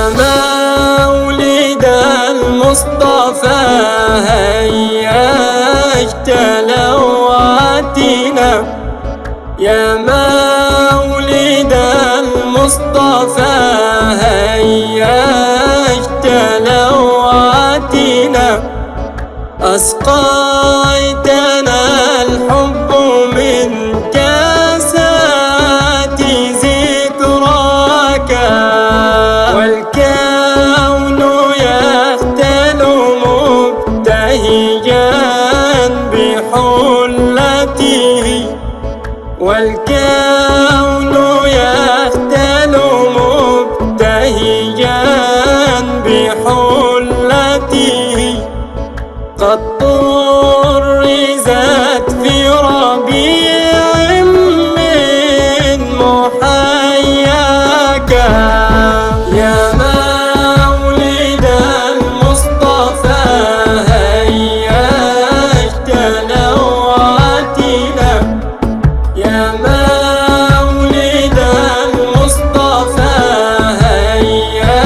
مولد المصطفى هيا تلواتنا، يا مولد المصطفى هيا تلواتنا، أسقيتنا الحب من كاسات ذكراك، والكون يختل مبتهجا بحلته، والكون يختل مبتهجا بحلته، قد طرزت في ربيع من محياك، يا مولد المصطفى هيا تلواتنا، يا مولد المصطفى هيا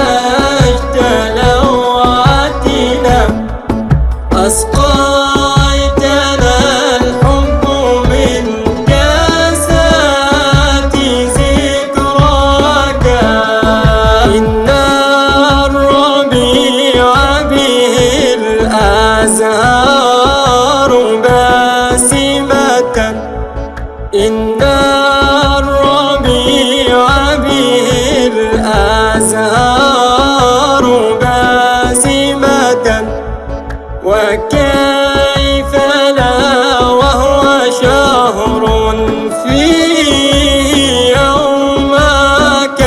تلواتنا، أسقيتنا الحب من كاسات ذكراك، إن الربيع به الأزهار باسمة، إن الربيع به الأزهار باسمة، وكيف لا وهو شهر فيه يومك،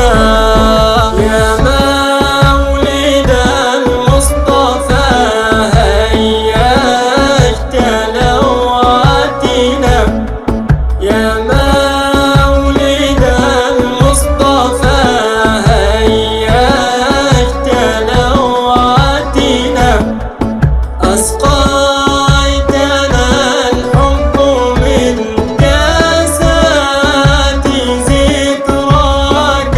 يا مولد المصطفى هيا تلواتنا، يا مولد المصطفى هيا تلواتنا، أسقيتنا الحب من كاسات ذكراك،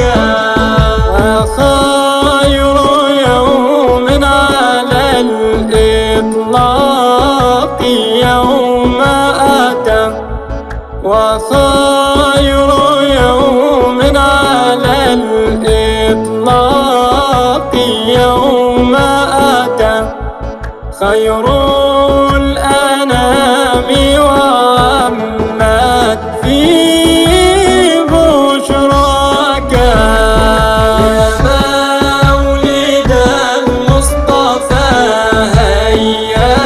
وخير يوم على الإطلاق يوم أتى، وخير يوم على الإطلاق يوم أتى، خير الأنام وعمت في بشراك، يا مولد المصطفى هيا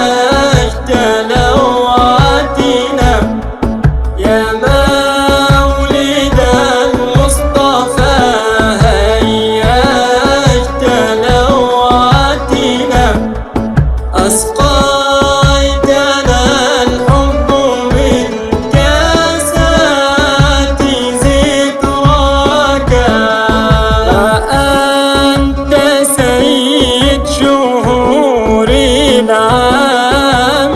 تلواتنا، يا مولد المصطفى هيا تلواتنا، أسقيتنا الحب من كاسات ذكراك، وأنت سيد شهور العام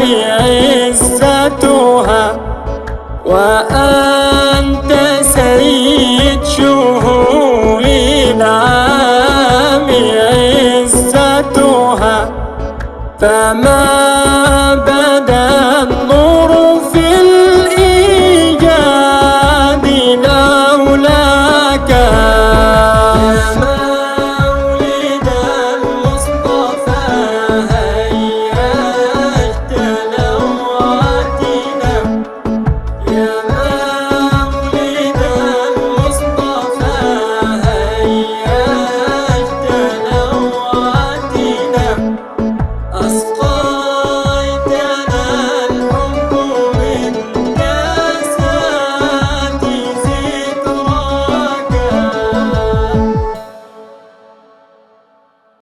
عزتها، وأنت سيد شهور العام عزتها، فما